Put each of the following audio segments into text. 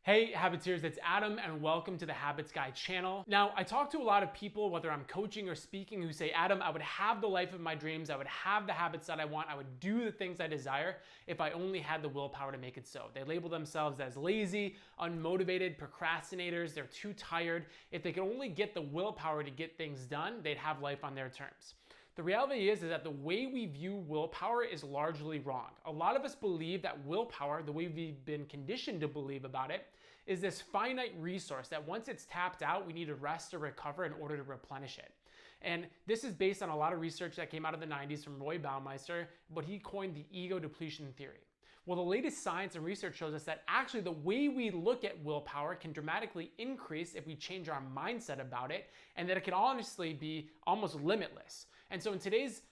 Hey Habiteers, it's Adam and welcome to the Habits Guy channel. Now, I talk to a lot of people, whether I'm coaching or speaking, who say, Adam, I would have the life of my dreams, I would have the habits that I want, I would do the things I desire if I only had the willpower to make it so. They label themselves as lazy, unmotivated, procrastinators, they're too tired. If they could only get the willpower to get things done, they'd have life on their terms. The reality is that the way we view willpower is largely wrong. A lot of us believe that willpower, the way we've been conditioned to believe about it, is this finite resource that once it's tapped out, we need to rest or recover in order to replenish it. And this is based on a lot of research that came out of the 90s from Roy Baumeister, but he coined the ego depletion theory. Well, the latest science and research shows us that actually the way we look at willpower can dramatically increase if we change our mindset about it, and that it can honestly be almost limitless. And so in today's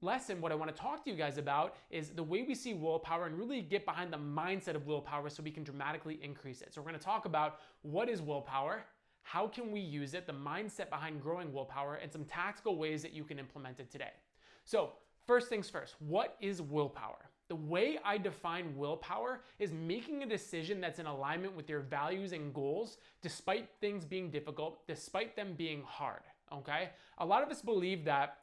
lesson, what I want to talk to you guys about is the way we see willpower and really get behind the mindset of willpower so we can dramatically increase it. So we're going to talk about what is willpower, how can we use it, the mindset behind growing willpower, and some tactical ways that you can implement it today. So first things first, what is willpower? The way I define willpower is making a decision that's in alignment with your values and goals, despite things being difficult, despite them being hard, okay? A lot of us believe that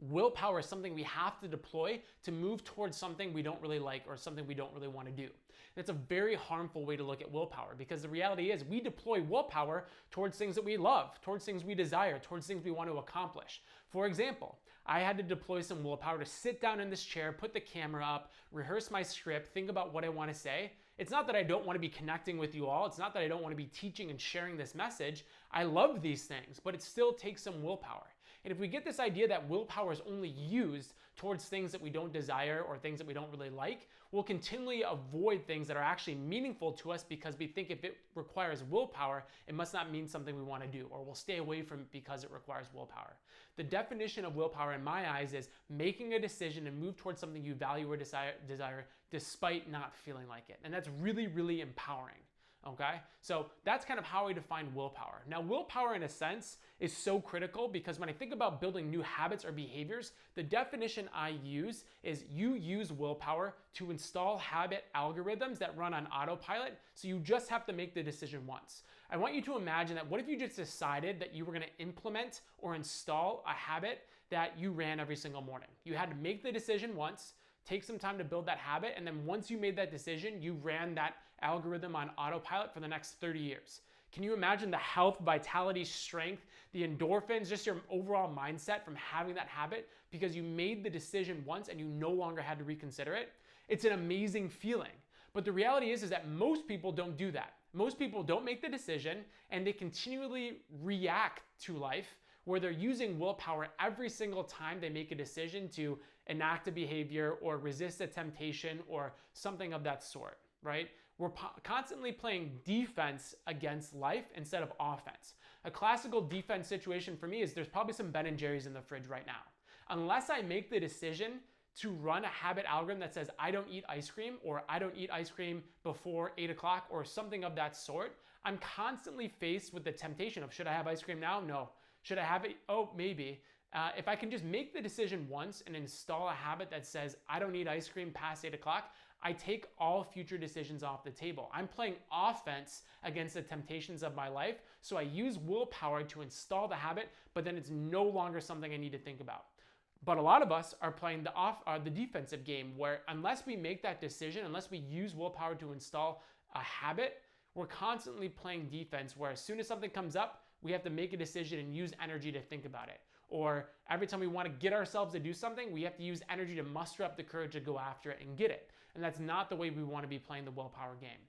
willpower is something we have to deploy to move towards something we don't really like or something we don't really want to do. That's a very harmful way to look at willpower, because the reality is we deploy willpower towards things that we love, towards things we desire, towards things we want to accomplish. For example, I had to deploy some willpower to sit down in this chair, put the camera up, rehearse my script, think about what I want to say. It's not that I don't want to be connecting with you all. It's not that I don't want to be teaching and sharing this message. I love these things, but it still takes some willpower. And if we get this idea that willpower is only used towards things that we don't desire or things that we don't really like, we'll continually avoid things that are actually meaningful to us because we think if it requires willpower, it must not mean something we want to do, or we'll stay away from it because it requires willpower. The definition of willpower in my eyes is making a decision to move towards something you value or desire despite not feeling like it. And that's really, really empowering. Okay, so that's kind of how I define willpower. Now, willpower in a sense is so critical because when I think about building new habits or behaviors, the definition I use is you use willpower to install habit algorithms that run on autopilot, so you just have to make the decision once. I want you to imagine that what if you just decided that you were going to implement or install a habit that you ran every single morning? You had to make the decision once, take some time to build that habit, and then once you made that decision, you ran that algorithm on autopilot for the next 30 years. Can you imagine the health, vitality, strength, the endorphins, just your overall mindset from having that habit because you made the decision once and you no longer had to reconsider it? It's an amazing feeling. But the reality is that most people don't do that. Most people don't make the decision and they continually react to life where they're using willpower every single time they make a decision to enact a behavior or resist a temptation or something of that sort, right? We're constantly playing defense against life instead of offense. A classical defense situation for me is there's probably some Ben & Jerry's in the fridge right now. Unless I make the decision to run a habit algorithm that says I don't eat ice cream or I don't eat ice cream before 8 o'clock or something of that sort, I'm constantly faced with the temptation of should I have ice cream now? No. Should I have it? Oh, maybe. If I can just make the decision once and install a habit that says I don't eat ice cream past 8 o'clock, I take all future decisions off the table. I'm playing offense against the temptations of my life, so I use willpower to install the habit, but then it's no longer something I need to think about. But a lot of us are playing the defensive game where unless we make that decision, unless we use willpower to install a habit, we're constantly playing defense where as soon as something comes up, we have to make a decision and use energy to think about it. Or every time we want to get ourselves to do something, we have to use energy to muster up the courage to go after it and get it. And that's not the way we want to be playing the willpower game.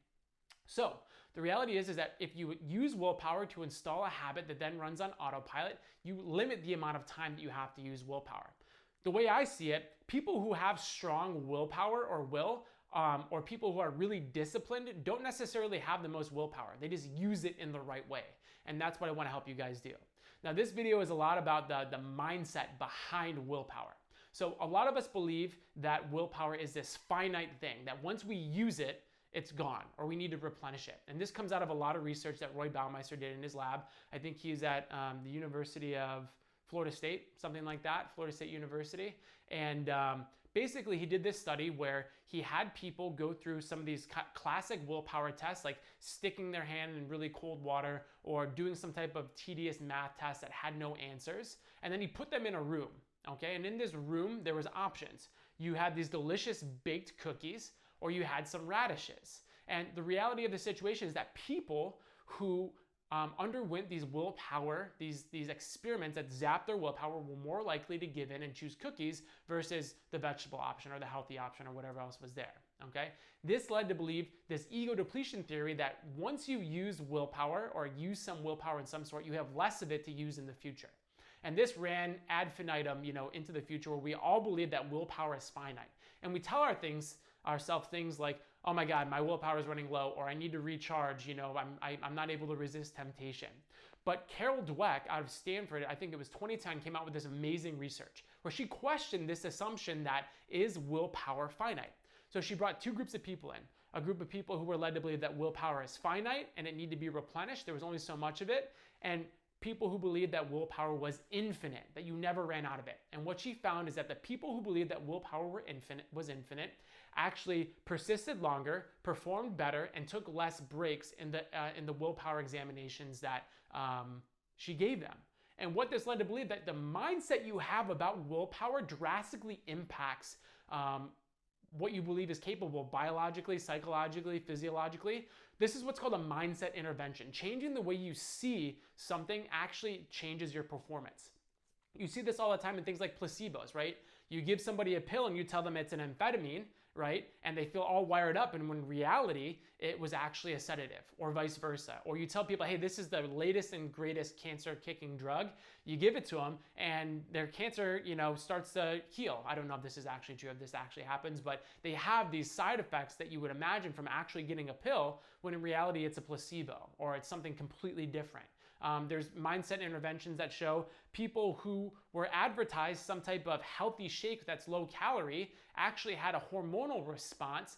So the reality is that if you use willpower to install a habit that then runs on autopilot, you limit the amount of time that you have to use willpower. The way I see it, people who have strong willpower or will, or people who are really disciplined don't necessarily have the most willpower. They just use it in the right way. And that's what I want to help you guys do. Now, this video is a lot about the mindset behind willpower. So a lot of us believe that willpower is this finite thing, that once we use it, it's gone, or we need to replenish it. And this comes out of a lot of research that Roy Baumeister did in his lab. I think he's at the University of Florida State, something like that, Florida State University. And basically he did this study where he had people go through some of these classic willpower tests, like sticking their hand in really cold water or doing some type of tedious math test that had no answers. And then he put them in a room, okay? And in this room, there was options. You had these delicious baked cookies, or you had some radishes. And the reality of the situation is that people who underwent these willpower, these experiments that zapped their willpower, were more likely to give in and choose cookies versus the vegetable option or the healthy option or whatever else was there, okay? This led to believe this ego depletion theory that once you use willpower or use some willpower in some sort, you have less of it to use in the future. And this ran ad infinitum, into the future, where we all believe that willpower is finite. And we tell ourselves things like, oh my God, my willpower is running low, or I need to recharge, I'm not able to resist temptation. But Carol Dweck out of Stanford, I think it was 2010, came out with this amazing research where she questioned this assumption that is willpower finite. So she brought two groups of people in. A group of people who were led to believe that willpower is finite and it needed to be replenished. There was only so much of it. And people who believed that willpower was infinite, that you never ran out of it. And what she found is that the people who believed that willpower was infinite actually persisted longer, performed better, and took less breaks in the willpower examinations that she gave them. And what this led to believe that the mindset you have about willpower drastically impacts what you believe is capable biologically, psychologically, physiologically. This is what's called a mindset intervention. Changing the way you see something actually changes your performance. You see this all the time in things like placebos, right? You give somebody a pill and you tell them it's an amphetamine, right? And they feel all wired up, and when in reality, it was actually a sedative, or vice versa. Or you tell people, hey, this is the latest and greatest cancer-kicking drug. You give it to them, and their cancer, starts to heal. I don't know if this is actually true, if this actually happens, but they have these side effects that you would imagine from actually getting a pill, when in reality, it's a placebo, or it's something completely different. There's mindset interventions that show people who were advertised some type of healthy shake that's low calorie actually had a hormonal response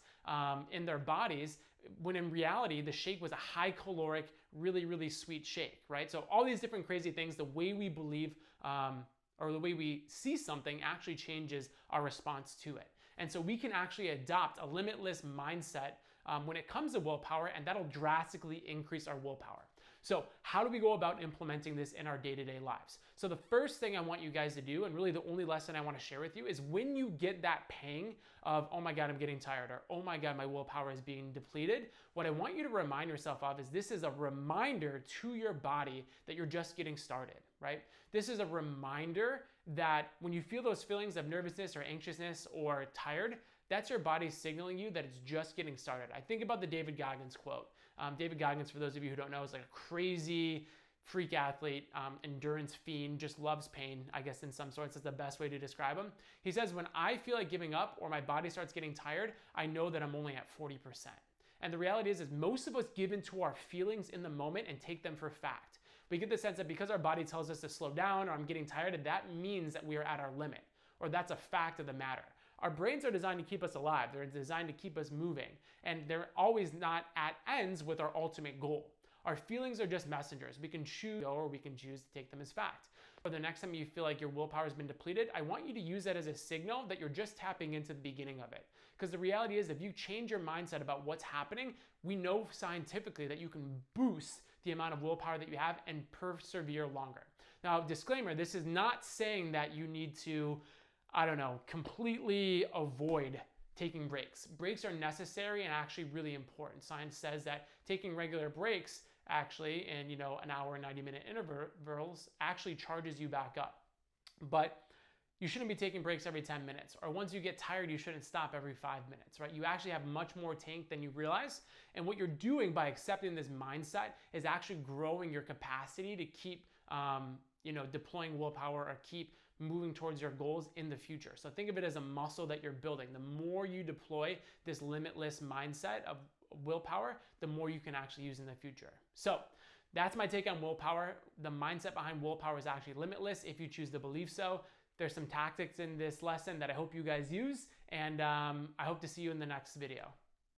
in their bodies, when in reality, the shake was a high caloric, really, really sweet shake, right? So all these different crazy things, the way we believe or the way we see something actually changes our response to it. And so we can actually adopt a limitless mindset when it comes to willpower, and that'll drastically increase our willpower. So how do we go about implementing this in our day-to-day lives? So the first thing I want you guys to do, and really the only lesson I want to share with you, is when you get that pang of, oh my God, I'm getting tired, or oh my God, my willpower is being depleted, what I want you to remind yourself of is this is a reminder to your body that you're just getting started, right? This is a reminder that when you feel those feelings of nervousness or anxiousness or tired, that's your body signaling you that it's just getting started. I think about the David Goggins quote. David Goggins, for those of you who don't know, is like a crazy freak athlete, endurance fiend, just loves pain, I guess in some sorts is the best way to describe him. He says, when I feel like giving up or my body starts getting tired, I know that I'm only at 40%. And the reality is most of us give into our feelings in the moment and take them for fact. We get the sense that because our body tells us to slow down or I'm getting tired, that means that we are at our limit, or that's a fact of the matter. Our brains are designed to keep us alive. They're designed to keep us moving. And they're always not at ends with our ultimate goal. Our feelings are just messengers. We can choose or we can choose to take them as fact. Or the next time you feel like your willpower has been depleted, I want you to use that as a signal that you're just tapping into the beginning of it. Because the reality is, if you change your mindset about what's happening, we know scientifically that you can boost the amount of willpower that you have and persevere longer. Now, disclaimer, this is not saying that you need to completely avoid taking breaks. Breaks are necessary and actually really important. Science says that taking regular breaks actually in an hour and 90-minute intervals actually charges you back up. But you shouldn't be taking breaks every 10 minutes, or once you get tired, you shouldn't stop every 5 minutes, right? You actually have much more tank than you realize. And what you're doing by accepting this mindset is actually growing your capacity to keep deploying willpower or keep moving towards your goals in the future. So think of it as a muscle that you're building. The more you deploy this limitless mindset of willpower, the more you can actually use in the future. So that's my take on willpower. The mindset behind willpower is actually limitless if you choose to believe so. There's some tactics in this lesson that I hope you guys use, and I hope to see you in the next video.